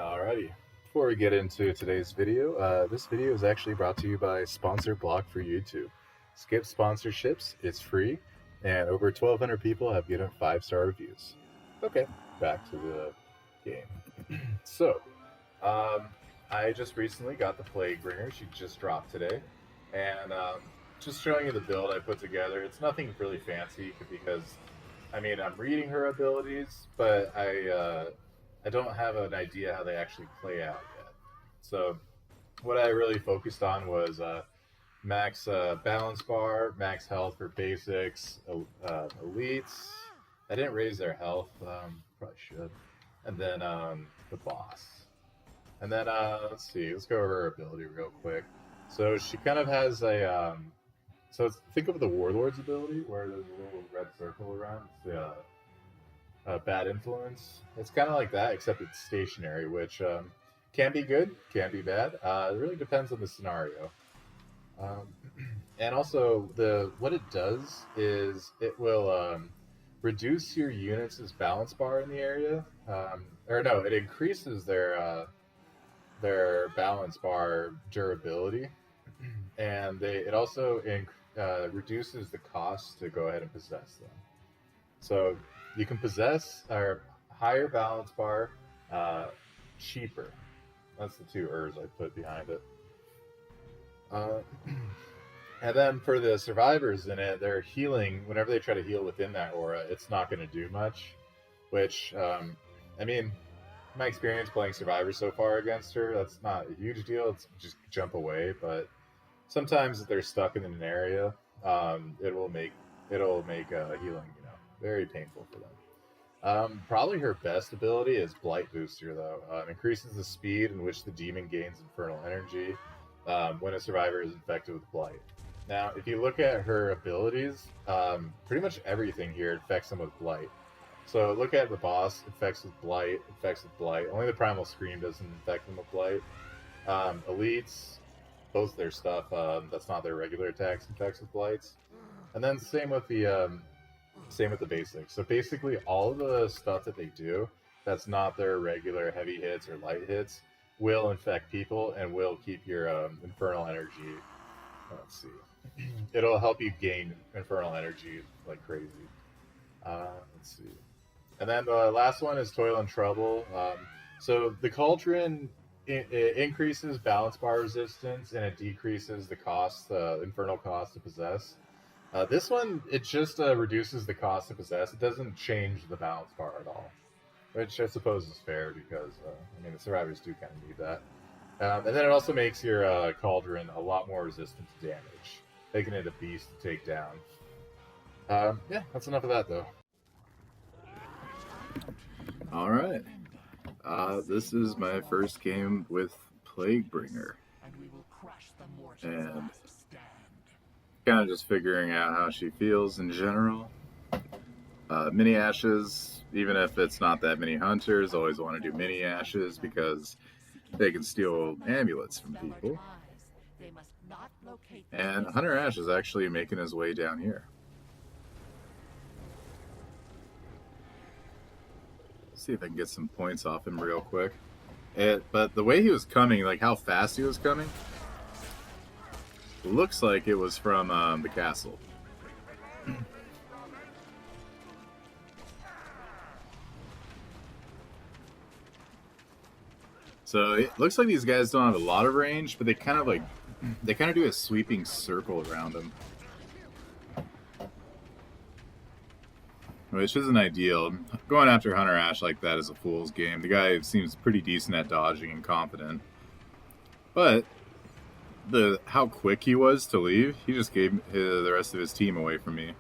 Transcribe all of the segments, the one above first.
Alrighty. Before we get into today's video, this video is actually brought to you by Sponsor Block for YouTube. Skip sponsorships, it's free, and over 1,200 people have given 5-star reviews. Okay, back to the game. So, I just recently got the Plaguebringer. She just dropped today, and just showing you the build I put together. It's nothing really fancy because, I'm reading her abilities, but I don't have an idea how they actually play out yet. So what I really focused on was max balance bar, max health for basics, elites. I didn't raise their health, probably should. And then the boss. And then let's see, let's go over her ability real quick. So she kind of has a think of the Warlord's ability where there's a little red circle around. It's the bad influence. It's kind of like that, except it's stationary, which can be good, can be bad. It really depends on the scenario. And also, what it does is it will reduce your units' balance bar in the area. Or no, it increases their balance bar durability, and it also reduces the cost to go ahead and possess them. So you can possess our higher balance bar, cheaper. That's the two Ers I put behind it. And then for the survivors in it, they're healing. Whenever they try to heal within that aura, it's not going to do much. Which, my experience playing survivors so far against her, that's not a huge deal. It's just jump away. But sometimes if they're stuck in an area, it'll make healing, very painful for them. Probably her best ability is Blight Booster, though. Increases the speed in which the demon gains infernal energy when a survivor is infected with Blight. Now, if you look at her abilities, pretty much everything here infects them with Blight. So look at the boss, infects with Blight. Only the Primal Scream doesn't infect them with Blight. Elites, both their stuff, that's not their regular attacks, infects with Blights. And then same with the basics. So basically all the stuff that they do that's not their regular heavy hits or light hits will infect people and will keep your infernal energy. Let's see. It'll help you gain infernal energy like crazy. Let's see. And then the last one is Toil and Trouble. So the Cauldron it increases balance bar resistance and it decreases the infernal cost to possess. This one, it just reduces the cost to possess. It doesn't change the balance bar at all, which I suppose is fair because, the survivors do kind of need that. And then it also makes your Cauldron a lot more resistant to damage, making it a beast to take down. Yeah, that's enough of that, though. Alright. This is my first game with Plaguebringer. And kind of just figuring out how she feels in general. Mini ashes, even if it's not that many hunters, always want to do mini ashes because they can steal amulets from people. And Hunter Ash is actually making his way down here. See if I can get some points off him real quick. But the way he was coming, like how fast he was coming, looks like it was from the castle. So it looks like these guys don't have a lot of range, but they kind of do a sweeping circle around them, which isn't ideal. Going after Hunter Ash like that is a fool's game. The guy seems pretty decent at dodging and confident, but how quick he was to leave, he just gave the rest of his team away from me,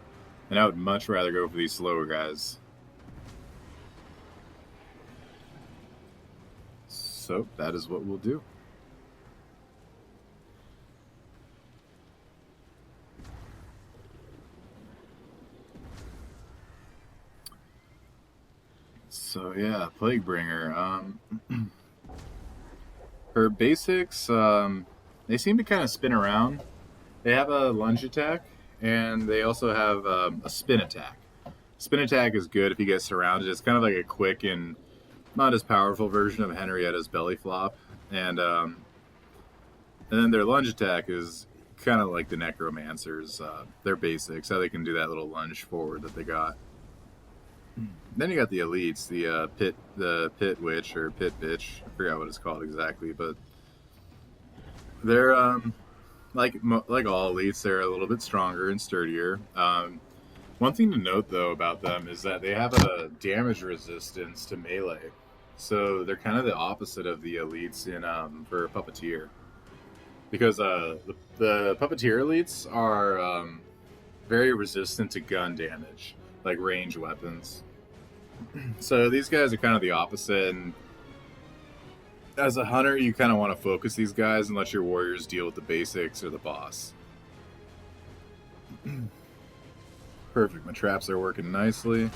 and I would much rather go for these slower guys. So that is what we'll do. So yeah, Plaguebringer. Her basics, they seem to kind of spin around. They have a lunge attack, and they also have a spin attack. Spin attack is good if you get surrounded. It's kind of like a quick and not as powerful version of Henrietta's belly flop, and then their lunge attack is kind of like the Necromancer's. Their basics, how they can do that little lunge forward that they got. Then you got the elites, the pit witch or pit bitch. I forgot what it's called exactly, but they're like all elites, they're a little bit stronger and sturdier. One thing to note though about them is that they have a damage resistance to melee, so they're kind of the opposite of the elites in for Puppeteer, because the Puppeteer elites are very resistant to gun damage, like range weapons. So these guys are kind of the opposite, and as a hunter, you kind of want to focus these guys and let your warriors deal with the basics or the boss. Perfect, my traps are working nicely.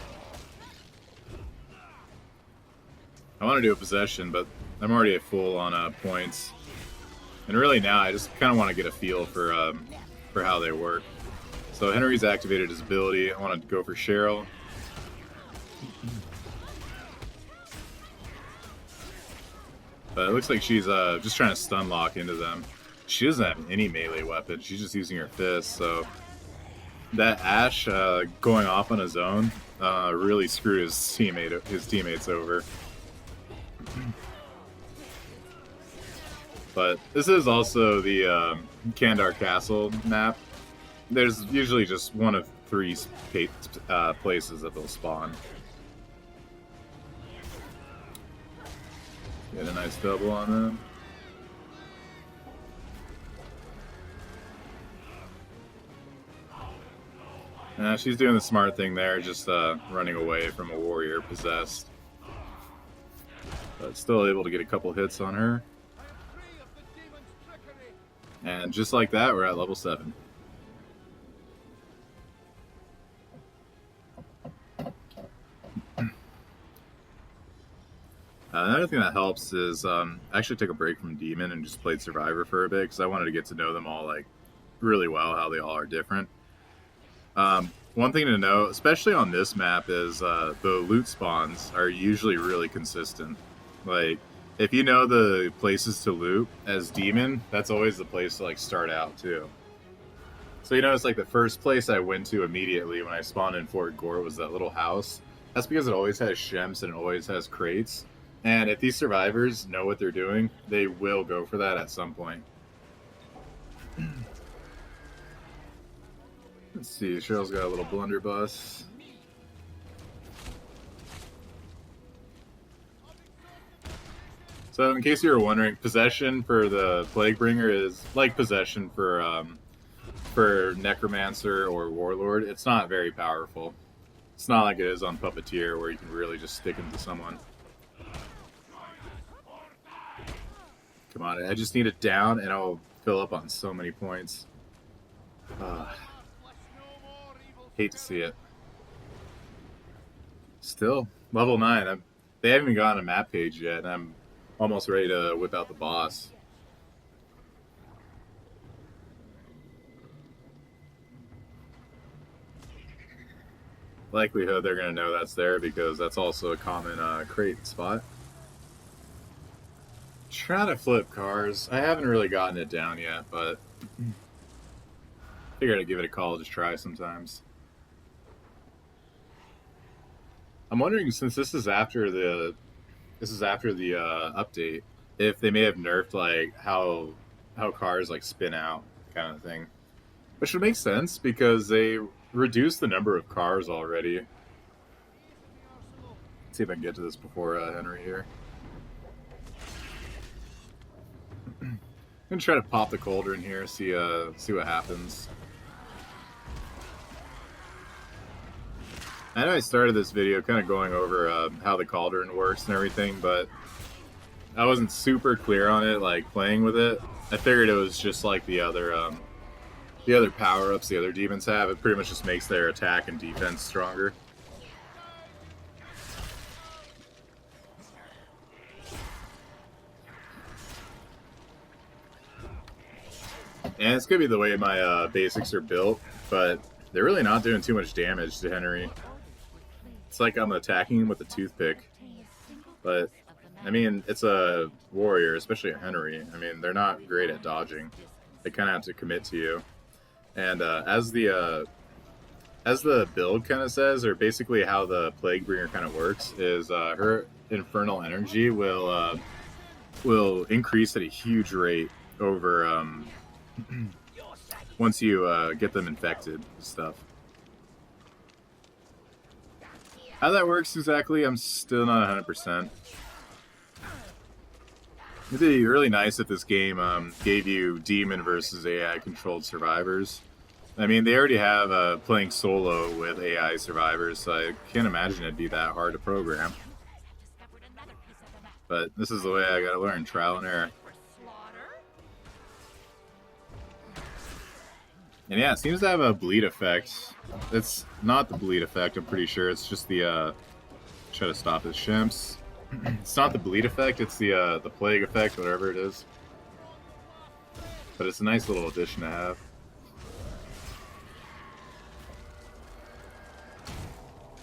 I want to do a possession, but I'm already at full on points. And really now, I just kind of want to get a feel for how they work. So Henry's activated his ability. I want to go for Cheryl. But it looks like she's just trying to stun lock into them. She doesn't have any melee weapon. She's just using her fist. So that Ashe going off on his own really screwed his teammates over. But this is also the Kandar Castle map. There's usually just one of 3 places that they'll spawn. Get a nice double on them. She's doing the smart thing there, just running away from a warrior possessed. But still able to get a couple hits on her. And just like that, we're at level 7. Another thing that helps is I actually took a break from Demon and just played Survivor for a bit because I wanted to get to know them all like really well, how they all are different. One thing to know, especially on this map, is the loot spawns are usually really consistent. Like, if you know the places to loot as Demon, that's always the place to like start out too. So you notice like the first place I went to immediately when I spawned in Fort Gore was that little house. That's because it always has shems and it always has crates. And if these survivors know what they're doing, they will go for that at some point. Let's see, Cheryl's got a little blunderbuss. So in case you were wondering, possession for the Plaguebringer is like possession for Necromancer or Warlord. It's not very powerful. It's not like it is on Puppeteer where you can really just stick them to someone. Come on, I just need it down and I'll fill up on so many points. Hate to see it. Still, level 9. They haven't even gotten a map page yet, and I'm almost ready to whip out the boss. Likelihood they're going to know that's there because that's also a common crate spot. Try to flip cars. I haven't really gotten it down yet, but figured I'd give it a call, just try sometimes. I'm wondering, since this is after the update, if they may have nerfed like how cars like spin out kind of thing, which would make sense because they reduced the number of cars already. Let's see if I can get to this before Henry here. I'm gonna try to pop the cauldron here, see what happens. I know I started this video kind of going over how the cauldron works and everything, but I wasn't super clear on it, like playing with it. I figured it was just like the other power-ups the other demons have. It pretty much just makes their attack and defense stronger. And it's gonna be the way my basics are built, but they're really not doing too much damage to Henry. It's like I'm attacking him with a toothpick. But I mean, it's a warrior, especially a Henry. I mean, they're not great at dodging. They kind of have to commit to you. And as the build kind of says, or basically how the Plaguebringer kind of works, is her infernal energy will increase at a huge rate over once you get them infected and stuff. How that works exactly, I'm still not 100%. It'd be really nice if this game gave you demon versus AI controlled survivors. I mean, they already have playing solo with AI survivors, so I can't imagine it'd be that hard to program. But this is the way I gotta learn, trial and error. And yeah, it seems to have a bleed effect. It's not the bleed effect, I'm pretty sure. It's just the, try to stop his shimps. It's not the bleed effect, it's the plague effect, whatever it is. But it's a nice little addition to have.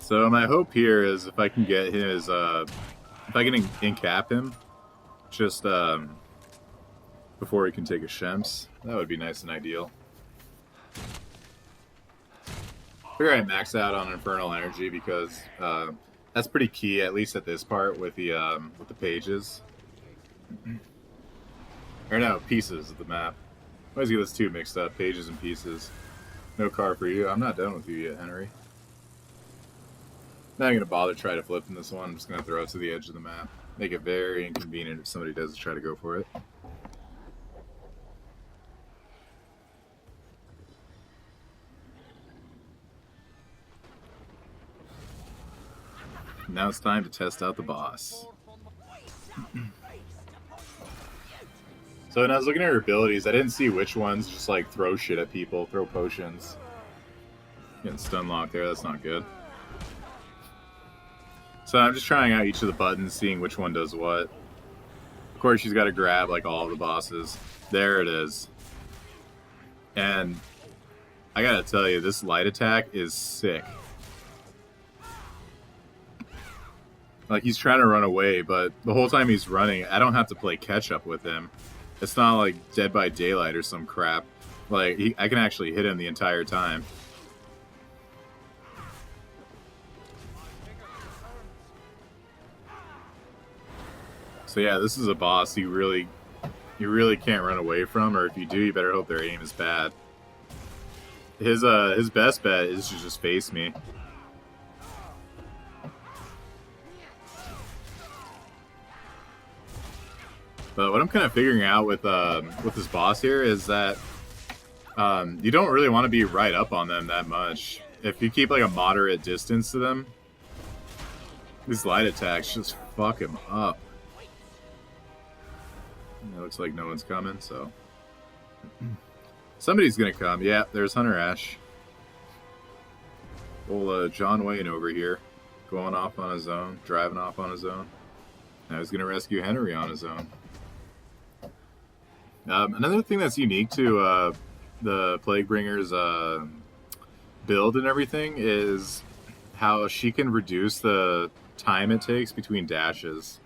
So my hope here is if I can get his, if I can incap him, just before he can take a shimps, that would be nice and ideal. Figure I max out on Infernal Energy because that's pretty key, at least at this part with the pages. Or no, pieces of the map. I always get those two mixed up, pages and pieces. No car for you. I'm not done with you yet, Henry. Not even gonna bother try to flip in this one. I'm just gonna throw it to the edge of the map. Make it very inconvenient if somebody does try to go for it. Now it's time to test out the boss. So when I was looking at her abilities, I didn't see which ones just like throw shit at people, throw potions. Getting stun locked there, that's not good. So I'm just trying out each of the buttons, seeing which one does what. Of course, she's got to grab like all of the bosses. There it is. And I gotta tell you, this light attack is sick. Like, he's trying to run away, but the whole time he's running, I don't have to play catch-up with him. It's not like Dead by Daylight or some crap. Like, I can actually hit him the entire time. So yeah, this is a boss you really can't run away from, or if you do, you better hope their aim is bad. His best bet is to just face me. But what I'm kind of figuring out with this boss here is that you don't really want to be right up on them that much. If you keep like a moderate distance to them, these light attacks just fuck him up. It looks like no one's coming, so somebody's gonna come. Yeah, there's Hunter Ash. Old John Wayne over here, going off on his own, driving off on his own. Now he's gonna rescue Henry on his own. Another thing that's unique to the Plaguebringer's build and everything is how she can reduce the time it takes between dashes.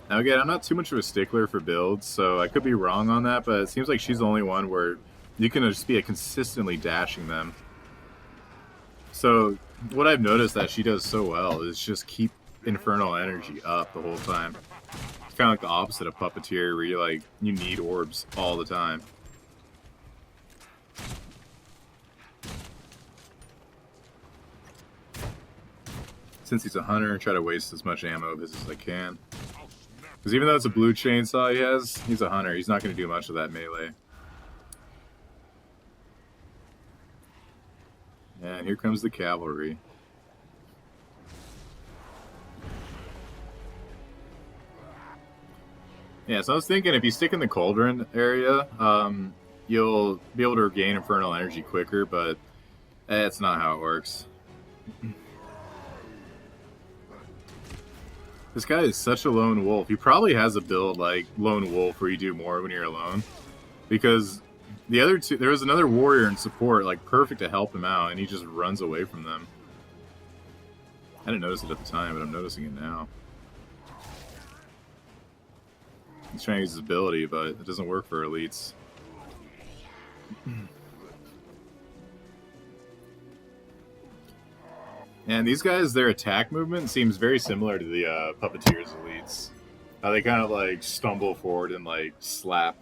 Now again, I'm not too much of a stickler for builds, so I could be wrong on that, but it seems like she's the only one where you can just be consistently dashing them. So what I've noticed that she does so well is just keep Infernal Energy up the whole time. It's kind of like the opposite of Puppeteer, where you need orbs all the time. Since he's a hunter, I try to waste as much ammo of his as I can. Because even though it's a blue chainsaw he has, he's a hunter. He's not going to do much of that melee. And here comes the cavalry. Yeah, so I was thinking if you stick in the cauldron area, you'll be able to regain Infernal Energy quicker, but that's not how it works. This guy is such a lone wolf. He probably has a build like Lone Wolf where you do more when you're alone. Because the other two, there was another warrior in support, like perfect to help him out, and he just runs away from them. I didn't notice it at the time, but I'm noticing it now. He's trying to use his ability, but it doesn't work for elites. And these guys, their attack movement seems very similar to the Puppeteer's elites. How they kind of like stumble forward and like slap.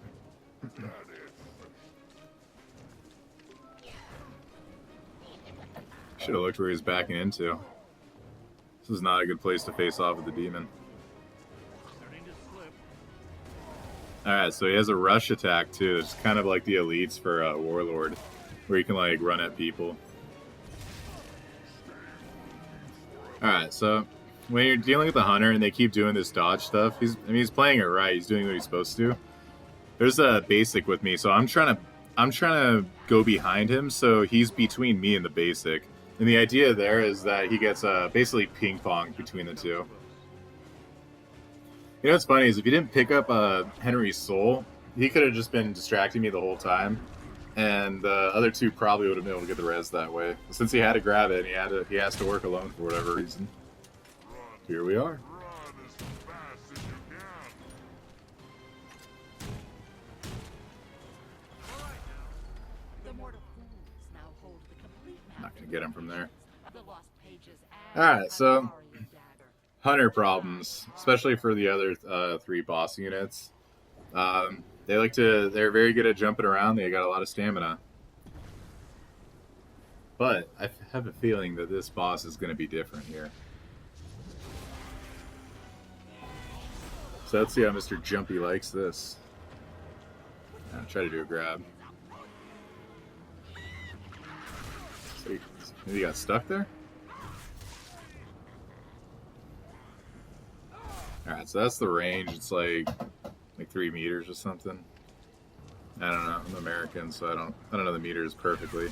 Should have looked where he was backing into. This is not a good place to face off with the demon. Alright, so he has a rush attack too. It's kind of like the elites for Warlord, where you can like run at people. Alright, so when you're dealing with the hunter and they keep doing this dodge stuff, he's playing it right. He's doing what he's supposed to do. There's a basic with me, so I'm trying to go behind him, so he's between me and the basic. And the idea there is that he gets basically ping pong between the two. You know what's funny is if you didn't pick up Henry's soul, he could have just been distracting me the whole time, and the other two probably would have been able to get the res that way. Since he had to grab it, and he has to work alone for whatever reason. Here we are. Not gonna get him from there. Alright, so hunter problems, especially for the other 3 boss units. They're very good at jumping around. They got a lot of stamina. But I have a feeling that this boss is going to be different here. So let's see how Mr. Jumpy likes this. I'll try to do a grab. So maybe he got stuck there? Alright, so that's the range. It's like 3 meters or something. I don't know. I'm American, so I don't know the meters perfectly.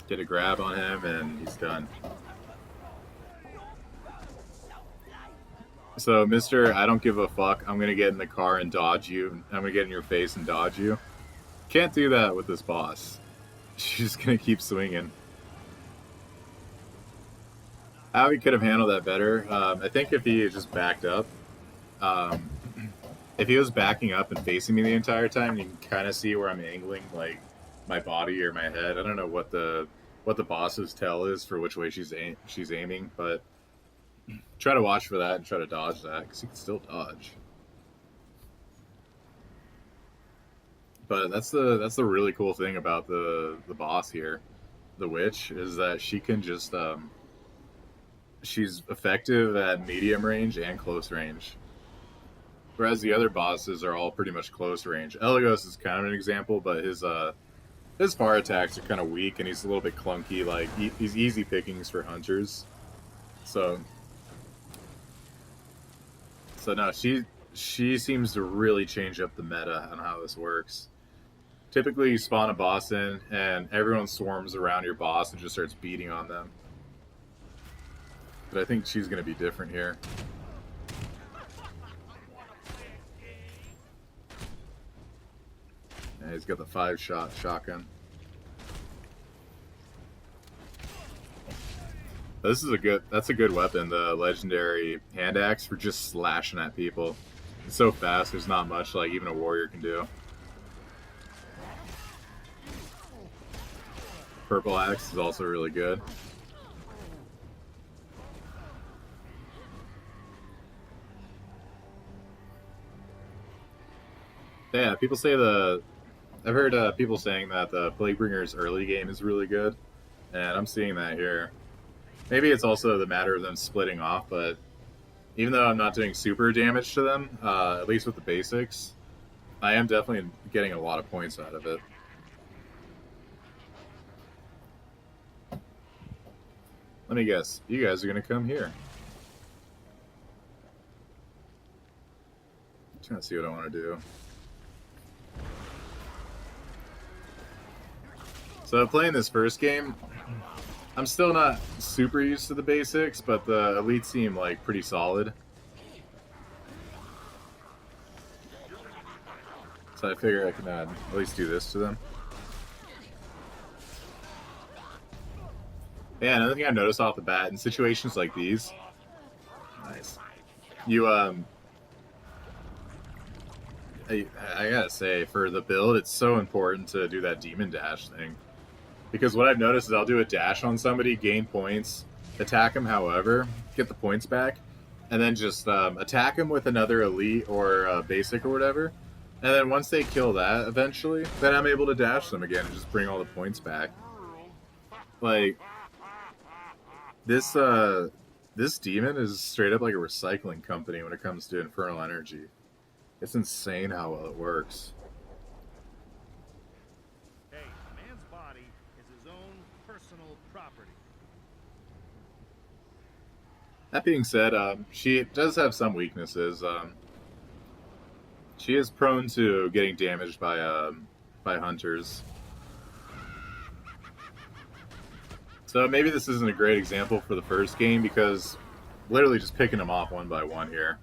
Get a grab on him and he's done. So, Mr. I don't give a fuck. I'm gonna get in the car and dodge you. I'm gonna get in your face and dodge you. Can't do that with this boss. She's gonna keep swinging. How he could have handled that better. I think if he had just backed up. If he was backing up and facing me the entire time, you can kind of see where I'm angling, like my body or my head. I don't know what the boss's tell is for which way she's aiming, but try to watch for that and try to dodge that, because you can still dodge. But that's the really cool thing about the boss here, the witch, is that she can just she's effective at medium range and close range, whereas the other bosses are all pretty much close range. Elagos is kind of an example, but his fire attacks are kind of weak and he's a little bit clunky. Like he's easy pickings for hunters. So no, she seems to really change up the meta on how this works. Typically, you spawn a boss in, and everyone swarms around your boss and just starts beating on them. But I think she's going to be different here. And he's got the 5-shot shotgun. That's a good weapon, the legendary hand axe, for just slashing at people. It's so fast, there's not much like even a warrior can do. Purple axe is also really good. Yeah, people say I've heard people saying that the Plaguebringer's early game is really good, and I'm seeing that here. Maybe it's also the matter of them splitting off, but even though I'm not doing super damage to them, at least with the basics, I am definitely getting a lot of points out of it. Let me guess, you guys are going to come here. I'm trying to see what I want to do. So playing this first game, I'm still not super used to the basics, but the elites seem like pretty solid. So I figure I can at least do this to them. Yeah, another thing I noticed off the bat in situations like these, nice. You I gotta say, for the build, it's so important to do that demon dash thing. Because what I've noticed is I'll do a dash on somebody, gain points, attack them however, get the points back, and then just attack them with another elite or basic or whatever. And then once they kill that eventually, then I'm able to dash them again and just bring all the points back. Like, this demon is straight up like a recycling company when it comes to infernal energy. It's insane how well it works. Hey, a man's body is his own personal property. That being said, she does have some weaknesses. She is prone to getting damaged by hunters. So maybe this isn't a great example for the first game because literally just picking them off one by one here.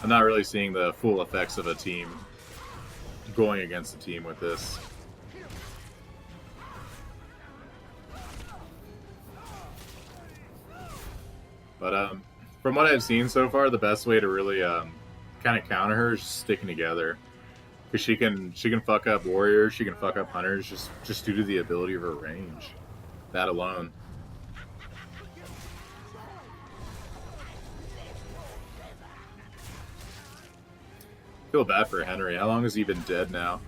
I'm not really seeing the full effects of a team going against a team with this. But from what I've seen so far, the best way to really kind of counter her is just sticking together. Because she can fuck up warriors, she can fuck up hunters just due to the ability of her range. That alone. Feel bad for Henry. How long has he been dead now?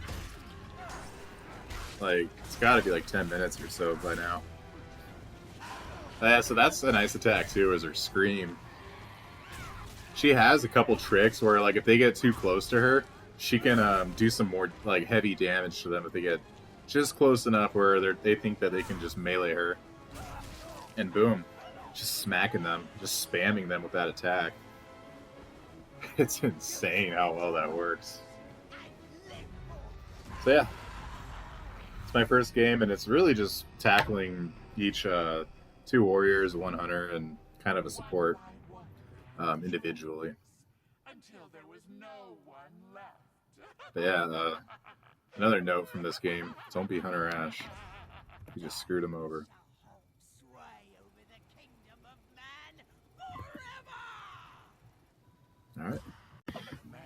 Like, it's got to be like 10 minutes or so by now. Yeah, so that's a nice attack too, is her scream. She has a couple tricks where, like, if they get too close to her, she can do some more like heavy damage to them if they get just close enough where they think that they can just melee her. And boom, just smacking them, just spamming them with that attack. It's insane how well that works. So yeah, it's my first game, and it's really just tackling each 2 warriors, 1 hunter, and kind of a support individually. But yeah, another note from this game: don't be Hunter Ash. You just screwed him over.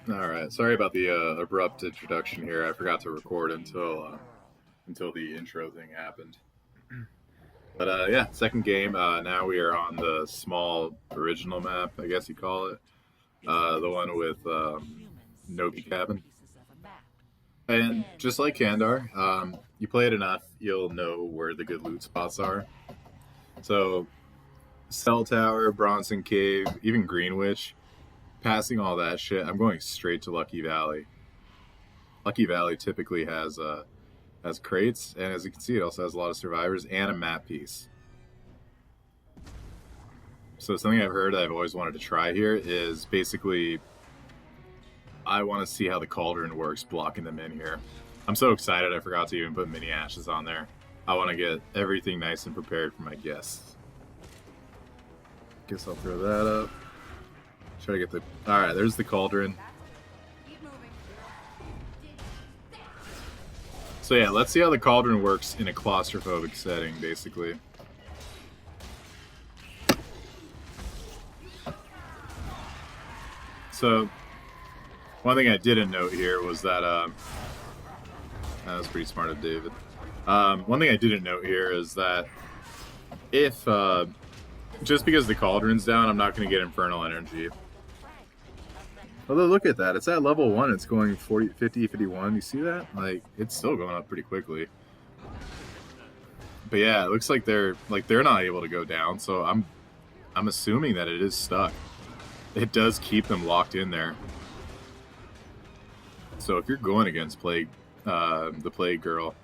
Alright. Sorry about the abrupt introduction here. I forgot to record until the intro thing happened. But yeah, second game. Now we are on the small original map, I guess you call it. The one with Nobi Cabin. And just like Kandar, you play it enough, you'll know where the good loot spots are. So, Cell Tower, Bronson Cave, even Greenwich, passing all that shit, I'm going straight to Lucky Valley. Lucky Valley typically has crates, and as you can see, it also has a lot of survivors and a map piece. So something I've heard that I've always wanted to try here is basically, I want to see how the cauldron works blocking them in here. I'm so excited I forgot to even put mini ashes on there. I want to get everything nice and prepared for my guests. Guess I'll throw that up. Try to get the... Alright, there's the cauldron. So yeah, let's see how the cauldron works in a claustrophobic setting, basically. So, one thing I didn't note here was that... that was pretty smart of David. One thing I didn't note here is that if... just because the cauldron's down, I'm not going to get infernal energy. Although, look at that. It's at level 1. It's going 40, 50, 51. You see that? Like, it's still going up pretty quickly. But yeah, it looks like they're not able to go down. So I'm assuming that it is stuck. It does keep them locked in there. So if you're going against the Plague Girl,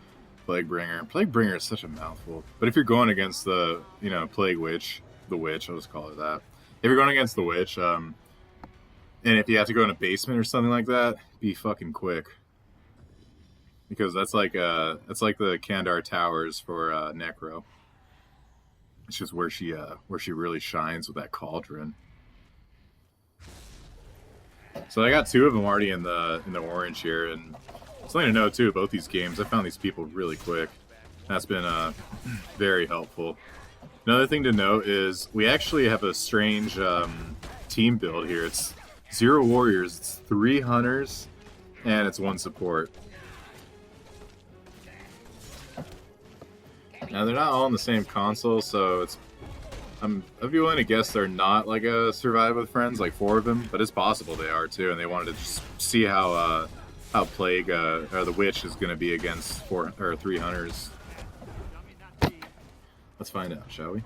Plaguebringer is such a mouthful. But if you're going against the, Plague Witch, the Witch, I'll just call it that. If you're going against the Witch, and if you have to go in a basement or something like that, be fucking quick. Because that's like the Kandar Towers for Necro. It's just where she really shines with that cauldron. So I got 2 of them already in the orange here, and something to know too, both these games, I found these people really quick. That's been very helpful. Another thing to note is we actually have a strange team build here. It's 0 warriors, it's 3 hunters, and it's 1 support. Now they're not all on the same console, so it's I'd be willing to guess they're not like a survive with friends, like 4 of them, but it's possible they are too, and they wanted to just see how Plague or the Witch is going to be against 4 or 3 hunters. Let's find out, shall we?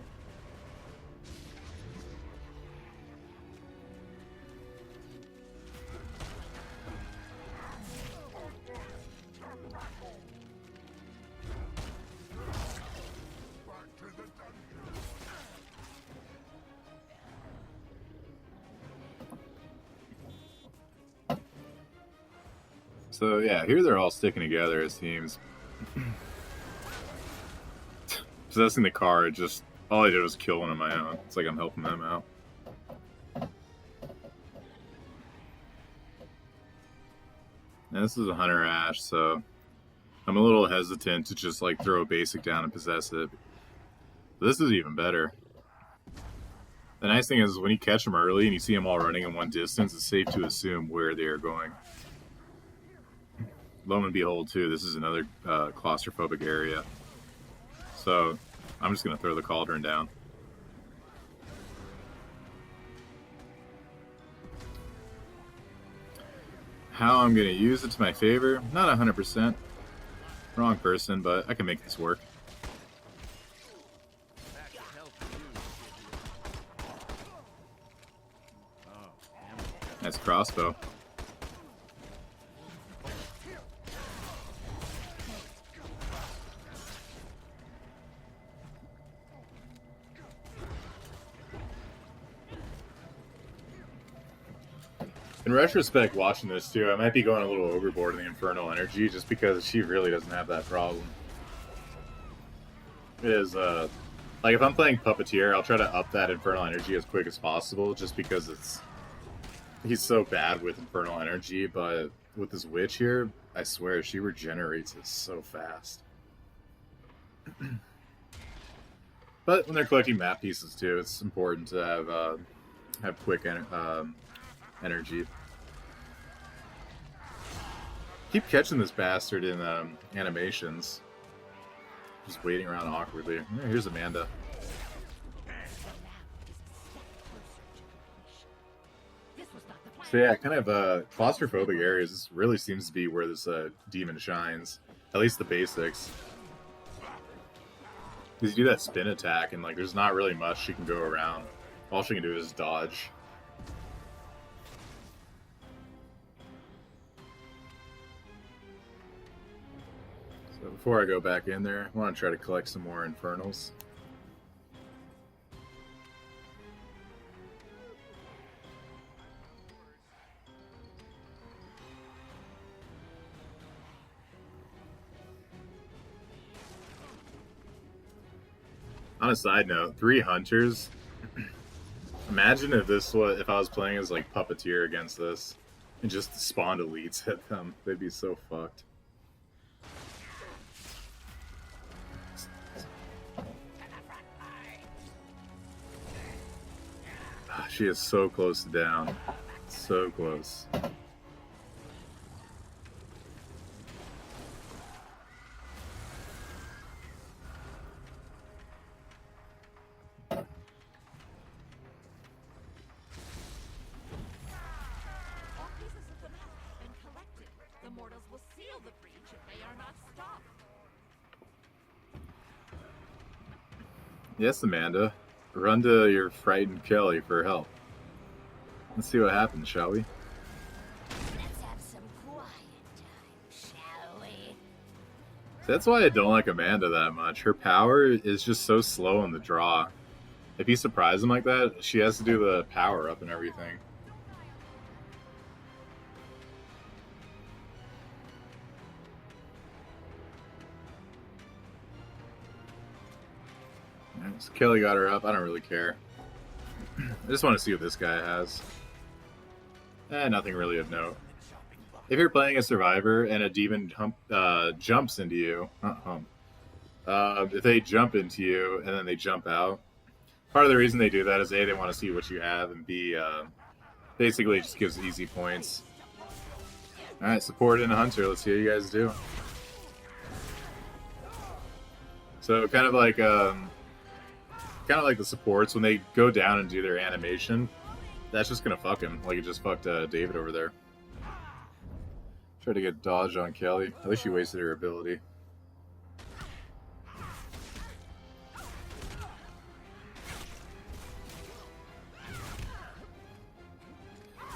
So yeah, here they're all sticking together as teams. Possessing the card, just all I did was kill one of my own. It's like I'm helping them out. Now this is a Hunter Ash, so I'm a little hesitant to just like throw a basic down and possess it. But this is even better. The nice thing is when you catch them early and you see them all running in one distance, it's safe to assume where they are going. Lo and behold, too, this is another claustrophobic area. So I'm just going to throw the cauldron down. How I'm going to use it to my favor? Not 100%. Wrong person, but I can make this work. Nice crossbow. In retrospect, watching this too, I might be going a little overboard in the Infernal Energy just because she really doesn't have that problem. It is, like if I'm playing Puppeteer, I'll try to up that Infernal Energy as quick as possible just because he's so bad with Infernal Energy, but with this Witch here, I swear, she regenerates it so fast. But when they're collecting map pieces too, it's important to have quick energy. Keep catching this bastard in animations. Just waiting around awkwardly. Here's Amanda. So yeah, kind of claustrophobic areas. This really seems to be where this demon shines. At least the basics. Because you do that spin attack and like there's not really much she can go around. All she can do is dodge. So before I go back in there, I want to try to collect some more Infernals. On a side note, 3 hunters. Imagine if if I was playing as like Puppeteer against this and just spawned elites at them. They'd be so fucked. She is so close to down. So close. Yes, Amanda. Run to your frightened Kelly for help. Let's see what happens, shall we? Let's have some quiet time, shall we? That's why I don't like Amanda that much. Her power is just so slow on the draw. If you surprise him like that, she has to do the power up and everything. Alright, so Kelly got her up. I don't really care. I just want to see what this guy has. Nothing really of note. If you're playing a survivor and a demon jumps into you, not hump. If they jump into you and then they jump out, Part of the reason they do that is A, they want to see what you have, and B, basically it just gives easy points. Alright, support and a hunter. Let's see how you guys do. So kind of like the supports, when they go down and do their animation, that's just gonna fuck him, like it just fucked David over there. Try to get dodge on Kelly. At least she wasted her ability.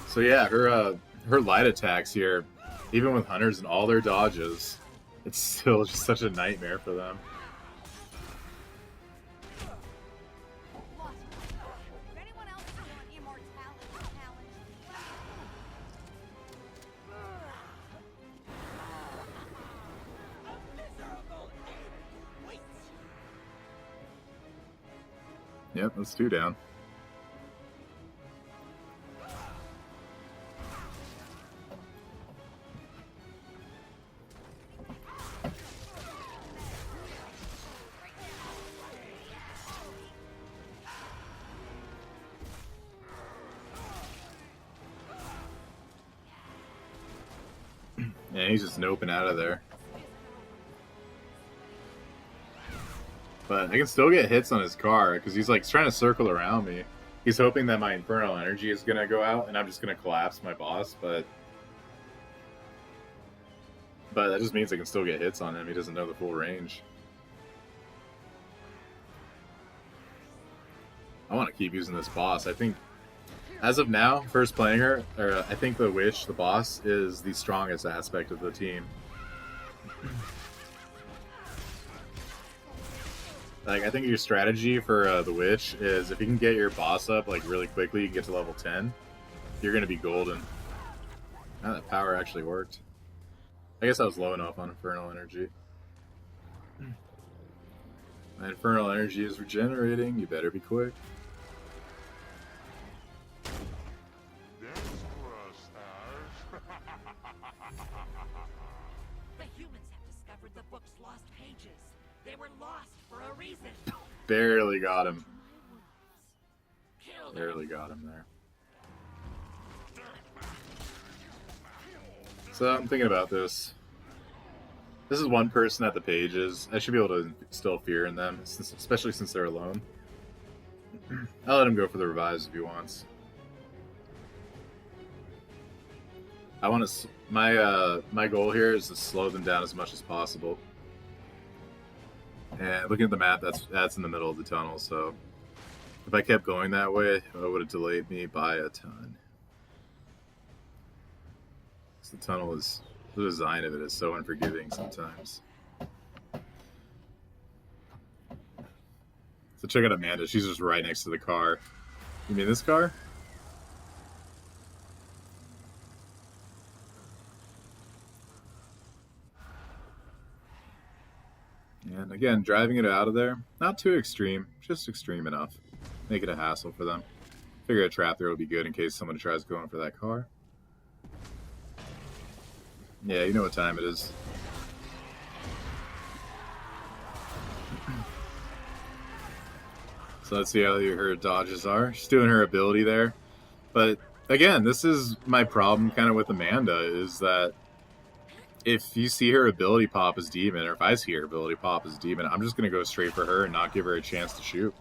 So yeah, her light attacks here, even with hunters and all their dodges, it's still just such a nightmare for them. Yep, that's 2 down. Yeah, he's just noping out of there. But I can still get hits on his car, because he's like trying to circle around me. He's hoping that my Infernal Energy is going to go out, and I'm just going to collapse my boss, but that just means I can still get hits on him. He doesn't know the full range. I want to keep using this boss. I think, as of now, first playing her, I think the Witch, the boss, is the strongest aspect of the team. Like, I think your strategy for the Witch is if you can get your boss up like really quickly, you can get to level 10, you're going to be golden. Ah, that power actually worked. I guess I was low enough on Infernal Energy. My Infernal Energy is regenerating, you better be quick. The humans have discovered the book's lost pages. They were lost for a reason. Barely got him. Barely got him there. So I'm thinking about this. This is one person at the pages. I should be able to instill fear in them, especially since they're alone. I'll let him go for the revives if he wants. I want to. My goal here is to slow them down as much as possible. And looking at the map, that's in the middle of the tunnel. So if I kept going that way, it would have delayed me by a ton. So the tunnel is, the design of it is so unforgiving sometimes. So check out Amanda. She's just right next to the car. You mean this car? And again, driving it out of there, not too extreme, just extreme enough. Make it a hassle for them. Figure a trap there would be good in case someone tries going for that car. Yeah, you know what time it is. So let's see how her dodges are. She's doing her ability there. But again, this is my problem kind of with Amanda, is that if you see her ability pop as demon, or if I see her ability pop as demon, I'm just going to go straight for her and not give her a chance to shoot.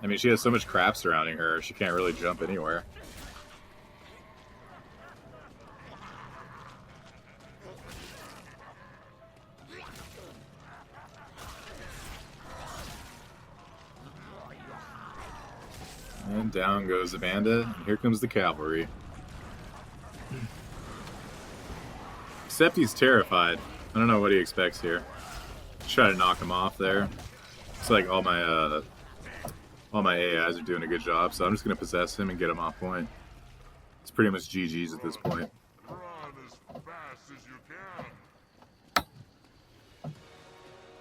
I mean, she has so much crap surrounding her, she can't really jump anywhere. And down goes Amanda, and here comes the cavalry. Except he's terrified. I don't know what he expects here. Just try to knock him off there. It's like all my AIs are doing a good job, so I'm just gonna possess him and get him off point. It's pretty much GG's at this point. Run as fast as you can.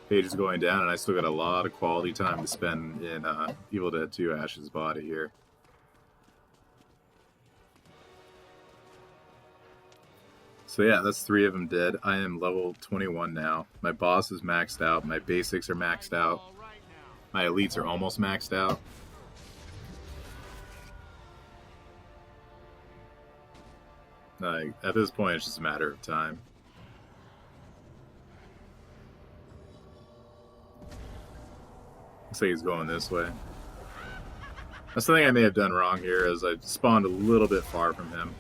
Page is going down, and I still got a lot of quality time to spend in Evil Dead 2 Ash's body here. So yeah, that's 3 of them dead. I am level 21 now. My boss is maxed out. My basics are maxed out. My elites are almost maxed out. Like, at this point, it's just a matter of time. Looks like he's going this way. That's something I may have done wrong here, is I spawned a little bit far from him.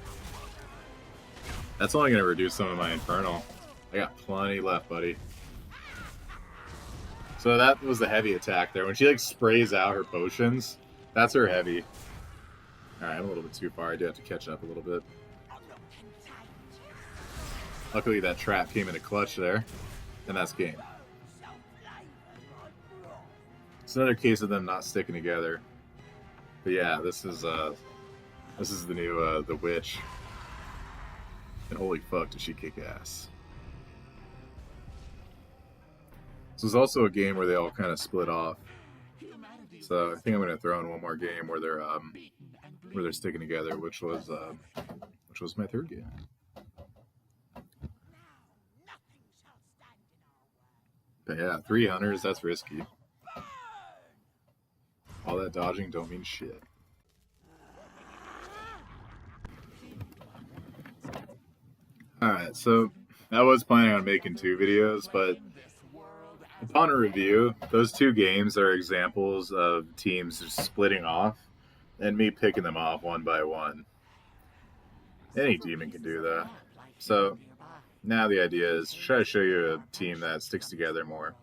That's only going to reduce some of my Infernal. I got plenty left, buddy. So that was the heavy attack there. When she like sprays out her potions, that's her heavy. Alright, I'm a little bit too far. I do have to catch up a little bit. Luckily that trap came in a clutch there, and that's game. It's another case of them not sticking together. But yeah, this is the new the witch. And holy fuck, did she kick ass. This was also a game where they all kind of split off. So I think I'm going to throw in one more game where they're sticking together, which was my third game. But yeah, 3 hunters, that's risky. All that dodging don't mean shit. Alright, so I was planning on making 2 videos, but upon a review, those 2 games are examples of teams just splitting off and me picking them off one by one. Any demon can do that. So now the idea is to try to show you a team that sticks together more.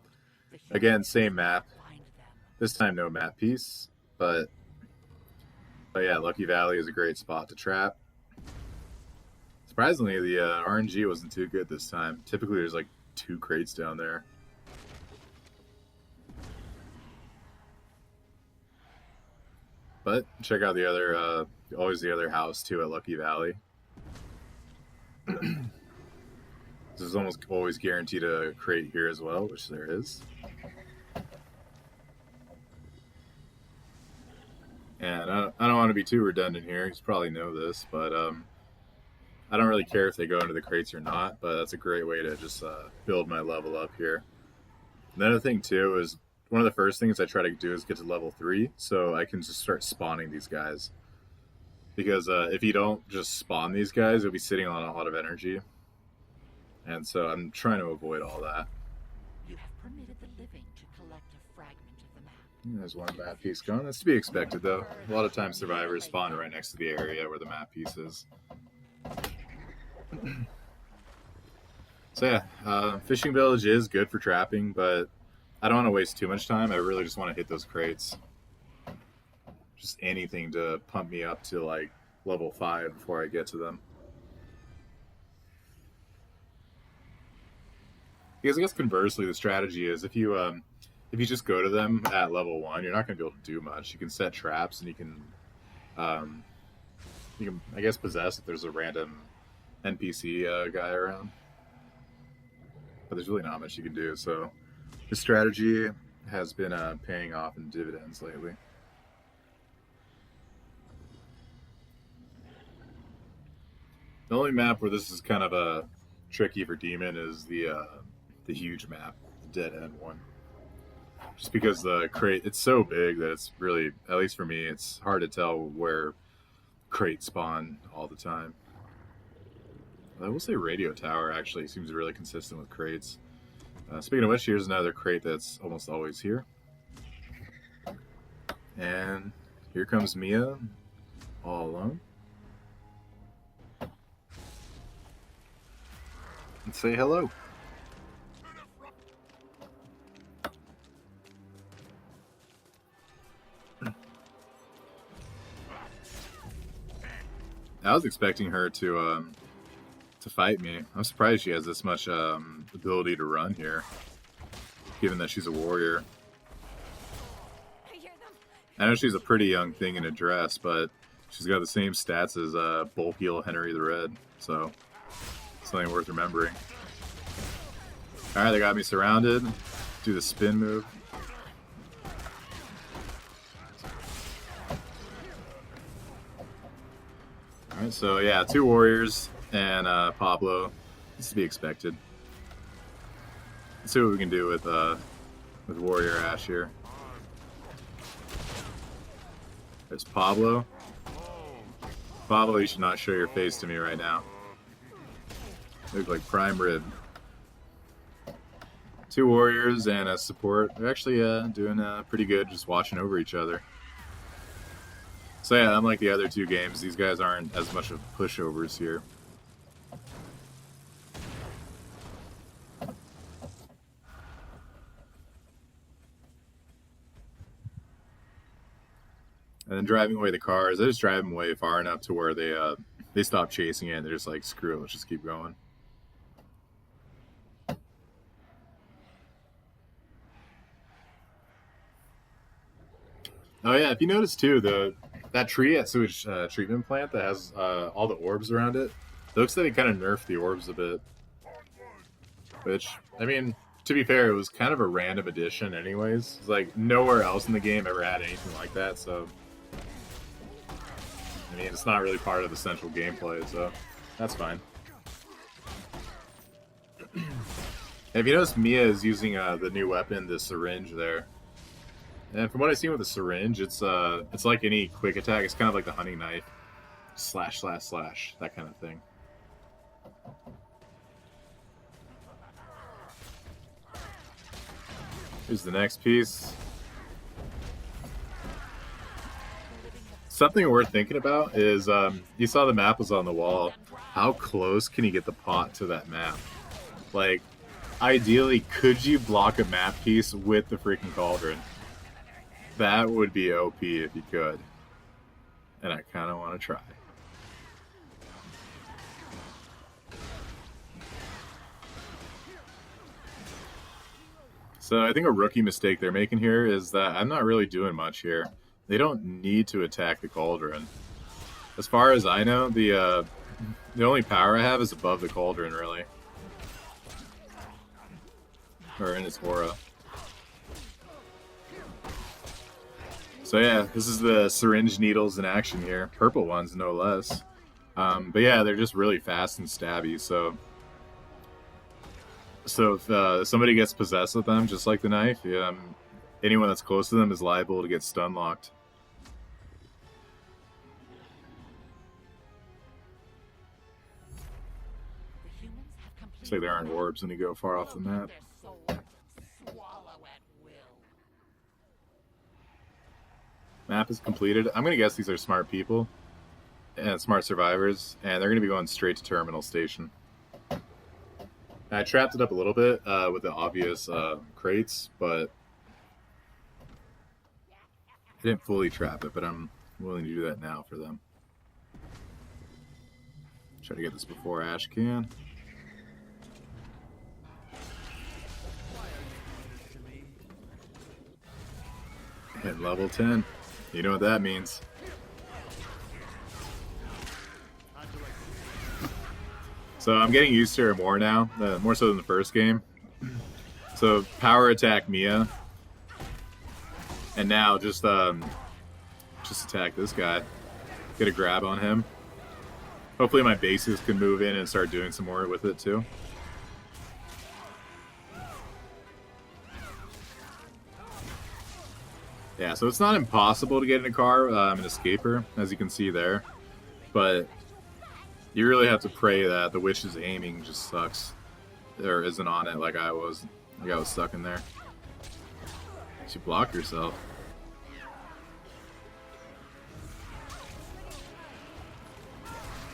Again, same map. This time no map piece, but yeah, Lucky Valley is a great spot to trap. Surprisingly, the RNG wasn't too good this time. Typically there's like 2 crates down there. But check out the other, always the other house too at Lucky Valley. This is almost always guaranteed a crate here as well, which there is. And I don't want to be too redundant here. You probably know this, but I don't really care if they go into the crates or not. But that's a great way to just build my level up here. Another thing too is one of the first things I try to do is get to level 3, so I can just start spawning these guys. Because if you don't just spawn these guys, you'll be sitting on a lot of energy. And so I'm trying to avoid all that. You have permitted the living to collect a fragment of the map. There's one map piece gone. That's to be expected, though. A lot of times survivors spawn right next to the area where the map piece is. So yeah, Fishing Village is good for trapping, but I don't want to waste too much time. I really just want to hit those crates. Just anything to pump me up to like level 5 before I get to them. Because I guess conversely, the strategy is if you just go to them at level 1, you're not going to be able to do much. You can set traps and you can I guess possess if there's a random NPC guy around. But there's really not much you can do. So this strategy has been paying off in dividends lately. The only map where this is kind of tricky for Demon is the huge map, the dead end one. Just because the crate, it's so big that it's really, at least for me, it's hard to tell where crates spawn all the time. I will say Radio Tower actually seems really consistent with crates. Speaking of which, here's another crate that's almost always here. And here comes Mia, all alone. And say hello. I was expecting her to fight me. I'm surprised she has this much ability to run here, given that she's a warrior. I know she's a pretty young thing in a dress, but she's got the same stats as Bulkiel Henry the Red, so something worth remembering. Alright, they got me surrounded. Do the spin move. Alright, so yeah, 2 warriors. and Pablo. It's to be expected. Let's see what we can do with Warrior Ash here. There's Pablo. Pablo, you should not show your face to me right now. You look like prime rib. 2 warriors and a support. They're actually doing pretty good, just watching over each other. So yeah, unlike the other 2 games, these guys aren't as much of pushovers here. And then driving away the cars, I just drive them away far enough to where they stop chasing it and they're just like, screw it, let's just keep going. Oh yeah, if you notice too, that tree at sewage treatment plant that has all the orbs around it, it looks like they kind of nerfed the orbs a bit. Which, I mean, to be fair, it was kind of a random addition anyways. It's like nowhere else in the game ever had anything like that, so I mean, it's not really part of the central gameplay, so that's fine. Have you noticed Mia is using the new weapon, the syringe there? And from what I've seen with the syringe, it's like any quick attack. It's kind of like the hunting knife. Slash, slash, slash. That kind of thing. Here's the next piece. Something worth thinking about is, you saw the map was on the wall. How close can you get the pot to that map? Like, ideally, could you block a map piece with the freaking cauldron? That would be OP if you could. And I kind of want to try. So I think a rookie mistake they're making here is that I'm not really doing much here. They don't need to attack the cauldron. As far as I know, the only power I have is above the cauldron, really. Or in its aura. So yeah, this is the syringe needles in action here. Purple ones, no less. But yeah, they're just really fast and stabby, so if somebody gets possessed with them, just like the knife, anyone that's close to them is liable to get stun locked. Looks like there aren't orbs when you go far off the map. Map is completed. I'm going to guess these are smart people and smart survivors, and they're going to be going straight to Terminal Station. I trapped it up a little bit with the obvious crates, but I didn't fully trap it, but I'm willing to do that now for them. Try to get this before Ash can. Hit level 10. You know what that means. So I'm getting used to her more now, more so than the first game. So power attack Mia, and now just attack this guy. Get a grab on him. Hopefully my bases can move in and start doing some more with it too. Yeah, so it's not impossible to get in a car and escape her, as you can see there. But you really have to pray that the witch's aiming just sucks. Or isn't on it like I was. Like I was stuck in there. You block yourself.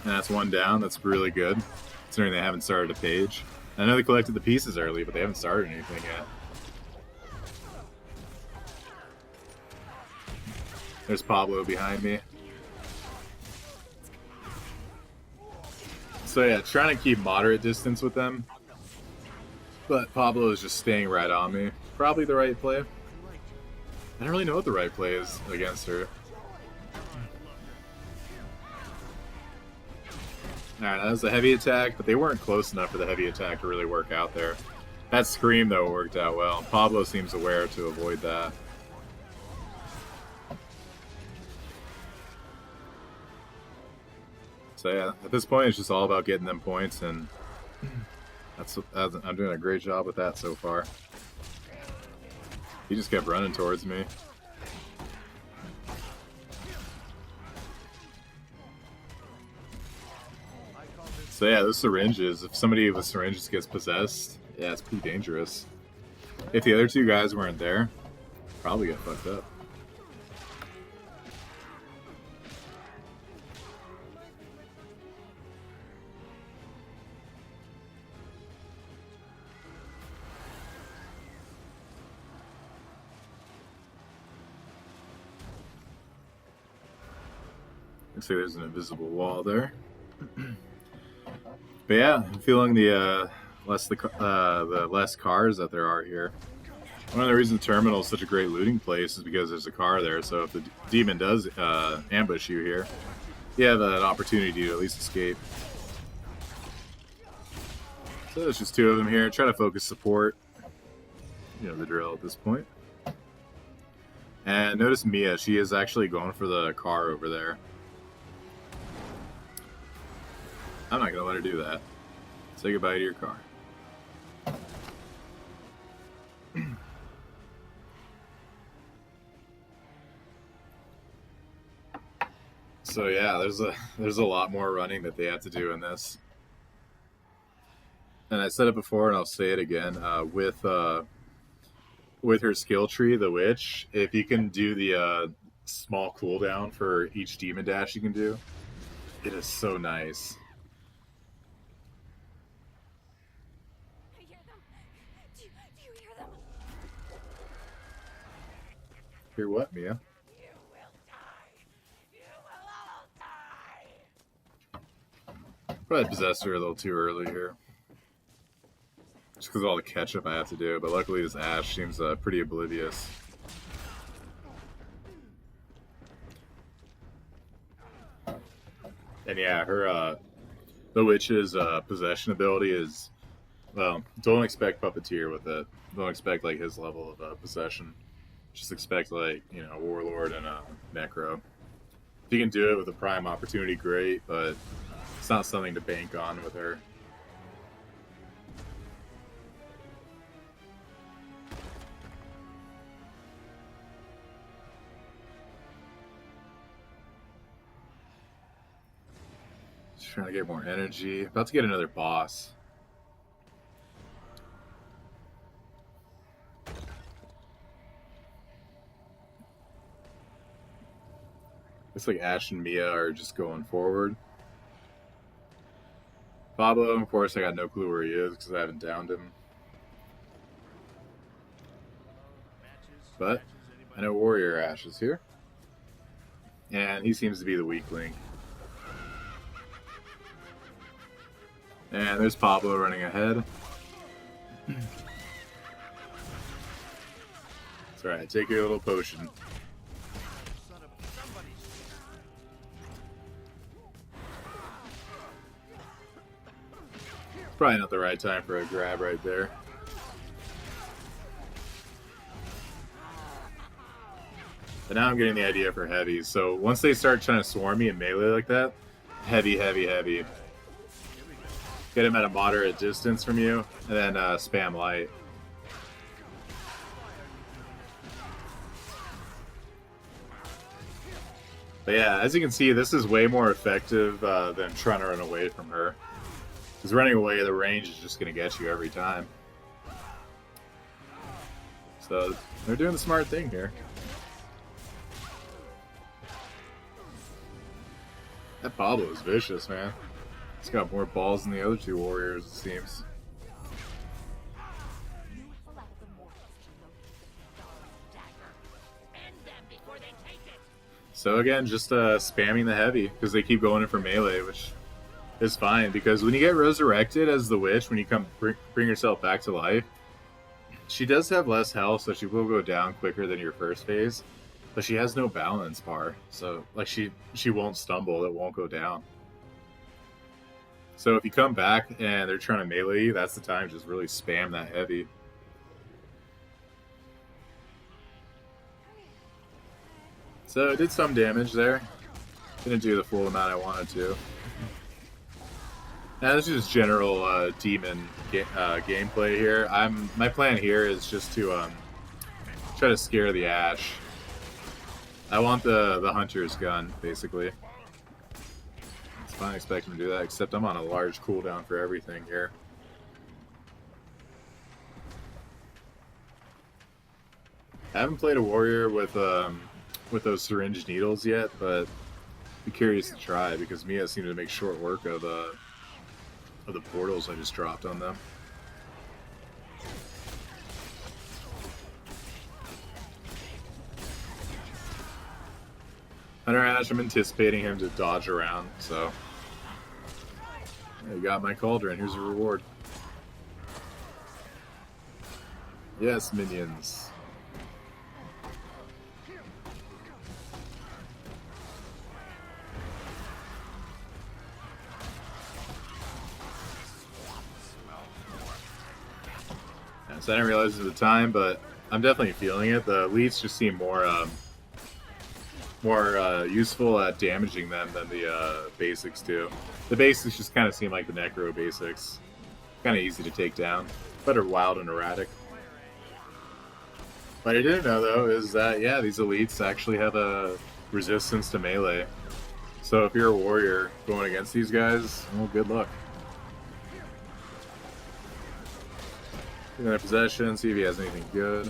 And that's one down. That's really good, considering they haven't started a page. I know they collected the pieces early, but they haven't started anything yet. There's Pablo behind me. So yeah, trying to keep moderate distance with them. But Pablo is just staying right on me. Probably the right play. I don't really know what the right play is against her. Alright, that was a heavy attack, but they weren't close enough for the heavy attack to really work out there. That scream, though, worked out well. Pablo seems aware to avoid that. So yeah, at this point, it's just all about getting them points, and I'm doing a great job with that so far. He just kept running towards me. So yeah, those syringes, if somebody with syringes gets possessed, yeah, it's pretty dangerous. If the other two guys weren't there, probably get fucked up. Looks like there's an invisible wall there. But yeah, I'm feeling the less cars that there are here. One of the reasons Terminal is such a great looting place is because there's a car there. So if the demon does ambush you here, you have an opportunity to at least escape. So there's just two of them here. Try to focus support. You know the drill at this point. And notice Mia, she is actually going for the car over there. I'm not gonna let her do that. Say goodbye to your car. So yeah, there's a lot more running that they have to do in this. And I said it before, and I'll say it again. With her skill tree, the witch, if you can do the small cooldown for each demon dash you can do, it is so nice. I hear them. Do you hear them? Hear what, Mia? You will die. You will all die. Probably possessed her a little too early here. Just because of all the catch-up I have to do, but luckily this Ash seems pretty oblivious. And yeah, her the witch's possession ability is, well, don't expect Puppeteer with it. Don't expect like his level of possession. Just expect like, you know, Warlord and Necro. If you can do it with a prime opportunity, great, but it's not something to bank on with her. Just trying to get more energy. About to get another boss. Looks like Ash and Mia are just going forward. Pablo, of course, I got no clue where he is because I haven't downed him. But I know Warrior Ash is here. And he seems to be the weak link. And there's Pablo running ahead. It's alright, take your little potion. Son of somebody's. Probably not the right time for a grab right there. But now I'm getting the idea for heavy. So once they start trying to swarm me in melee like that, heavy, heavy, heavy. Get him at a moderate distance from you, and then spam light. But yeah, as you can see, this is way more effective than trying to run away from her. Because running away, the range is just going to get you every time. So they're doing the smart thing here. That Pablo is vicious, man. He's got more balls than the other two warriors, it seems. You allow the mortals to locate the dog's dagger. End them before they take it. So again, just spamming the heavy, because they keep going in for melee, which is fine, because when you get resurrected as the witch, when you come bring yourself back to life, she does have less health, so she will go down quicker than your first phase, but she has no balance bar, so like she won't stumble, it won't go down. So if you come back and they're trying to melee you, that's the time to just really spam that heavy. So it did some damage there. Didn't do the full amount I wanted to. Now this is just general demon gameplay here. My plan here is just to try to scare the Ash. I want the hunter's gun, basically. It's fine, expect him to do that, except I'm on a large cooldown for everything here. I haven't played a warrior with those syringe needles yet, but be curious to try because Mia seemed to make short work of the portals I just dropped on them. Hunter Ash, I'm anticipating him to dodge around, so you got my cauldron. Here's a reward. Yes, minions. So I didn't realize at the time, but I'm definitely feeling it. The elites just seem more useful at damaging them than the basics do. The basics just kind of seem like the necro basics. Kind of easy to take down, but are wild and erratic. What I didn't know, though, is that, yeah, these elites actually have a resistance to melee. So if you're a warrior going against these guys, well, good luck. Look at possession, see if he has anything good.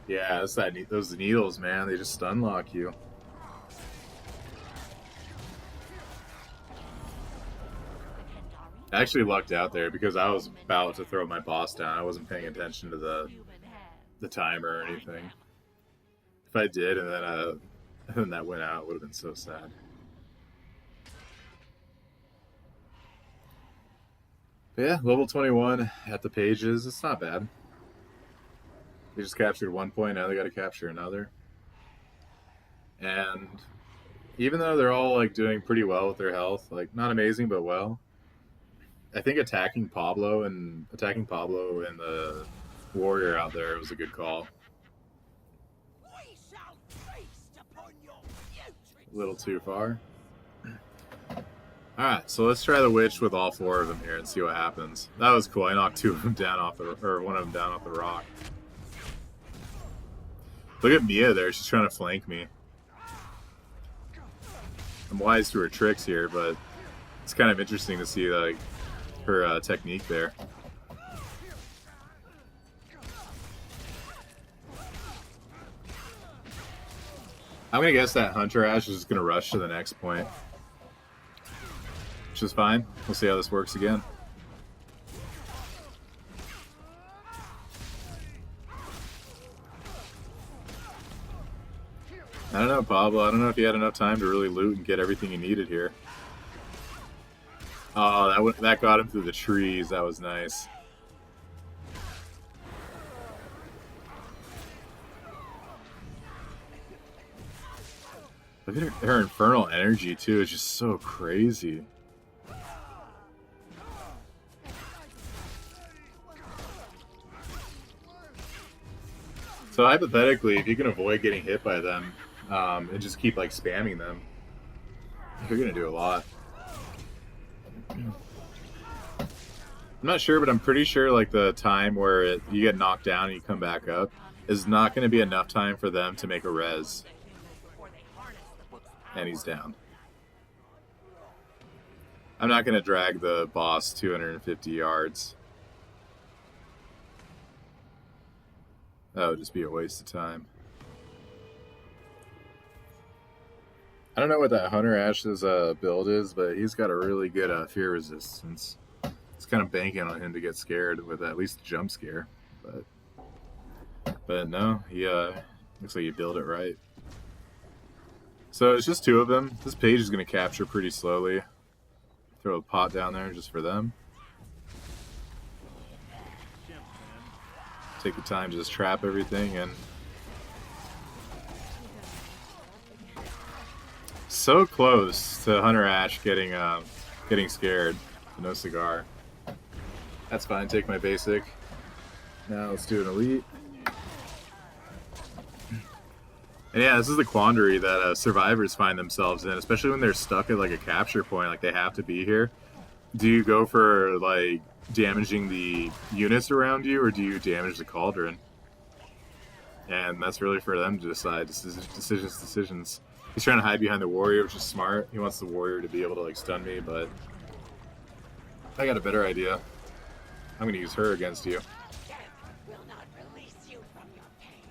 Yeah, that's those needles, man. They just stun lock you. I actually lucked out there because I was about to throw my boss down. I wasn't paying attention to the timer or anything. If I did and then that went out, it would have been so sad. But yeah, level 21 at the pages. It's not bad. They just captured one point, now they got to capture another. And even though they're all like doing pretty well with their health, like not amazing but well, I think attacking Pablo and the warrior out there was a good call. A little too far. Alright, so let's try the witch with all four of them here and see what happens. That was cool. I knocked two of them down one of them down off the rock. Look at Mia there. She's trying to flank me. I'm wise to her tricks here, but it's kind of interesting to see like her technique there. I'm gonna guess that Hunter Ash is just gonna rush to the next point, which is fine. We'll see how this works again. I don't know, Pablo. I don't know if you had enough time to really loot and get everything you needed here. Oh, that got him through the trees. That was nice. Look at her infernal energy, too. It's just so crazy. So hypothetically, if you can avoid getting hit by them and just keep like spamming them, you're gonna do a lot. I'm not sure, but I'm pretty sure like the time where you get knocked down and you come back up is not going to be enough time for them to make a res. And he's down. I'm not going to drag the boss 250 yards. That would just be a waste of time. I don't know what that Hunter Ash's build is, but he's got a really good fear resistance. It's kind of banking on him to get scared with at least a jump scare. But no, he looks like he built it right. So it's just two of them. This page is going to capture pretty slowly. Throw a pot down there just for them. Take the time to just trap everything and so close to Hunter Ash getting scared. No cigar. That's fine. Take my basic. Now let's do an elite. And yeah, this is the quandary that survivors find themselves in, especially when they're stuck at like a capture point, like they have to be here. Do you go for like damaging the units around you, or do you damage the cauldron? And that's really for them to decide. Decisions. He's trying to hide behind the warrior, which is smart. He wants the warrior to be able to like stun me, but I got a better idea. I'm gonna use her against you. Death will not release you from your pain.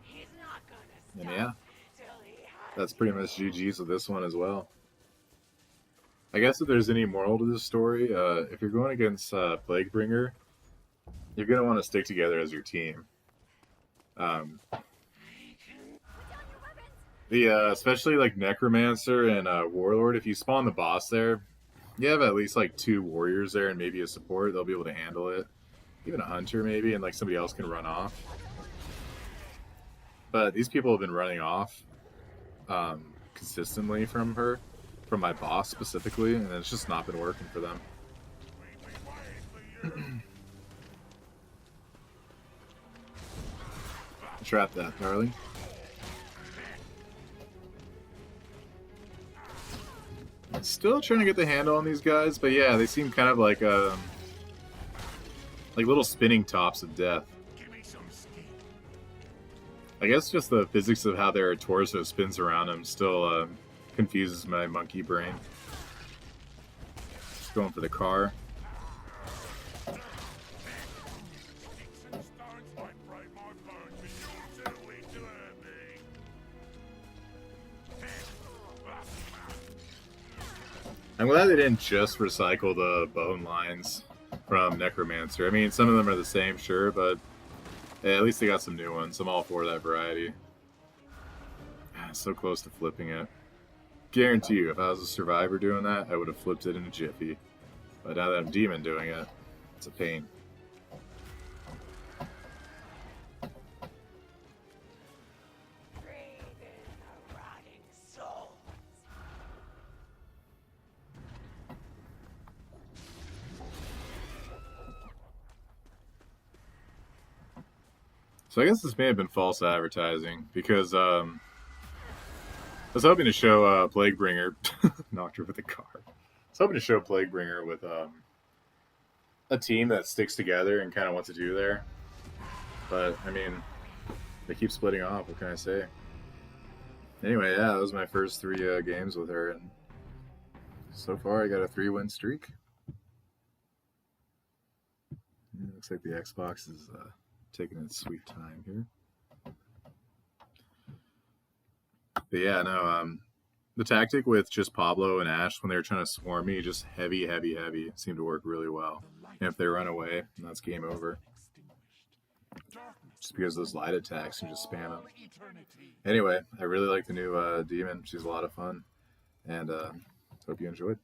He's not gonna And stop yeah, till he has that's pretty much GG's with this one as well. I guess if there's any moral to this story, if you're going against Plaguebringer, you're gonna want to stick together as your team. Especially like Necromancer and Warlord, if you spawn the boss there, you have at least like 2 warriors there and maybe a support. They'll be able to handle it. Even a hunter maybe, and like somebody else can run off. But these people have been running off consistently from my boss specifically, and it's just not been working for them. Trap that, darling. Still trying to get the handle on these guys, but yeah, they seem kind of like little spinning tops of death. I guess just the physics of how their torso spins around them still confuses my monkey brain. Just going for the car. I'm glad they didn't just recycle the bone lines from Necromancer. I mean, some of them are the same, sure, but yeah, at least they got some new ones. I'm all for that variety. So close to flipping it. Guarantee you, if I was a survivor doing that, I would have flipped it in a jiffy. But now that I'm demon doing it, it's a pain. breathe in the rotting souls. So I guess this may have been false advertising, because I was hoping to show Plaguebringer, knocked her with a car. I was hoping to show Plaguebringer with a team that sticks together and kind of what to do there. But, I mean, they keep splitting off, what can I say? Anyway, yeah, that was my first 3 games with her, and so far I got a 3-win streak. Yeah, looks like the Xbox is taking its sweet time here. But yeah, no, the tactic with just Pablo and Ash when they were trying to swarm me, just heavy, seemed to work really well. And if they run away, that's game over. Just because those light attacks, you just spam them. Anyway, I really like the new Demon. She's a lot of fun. And hope you enjoyed.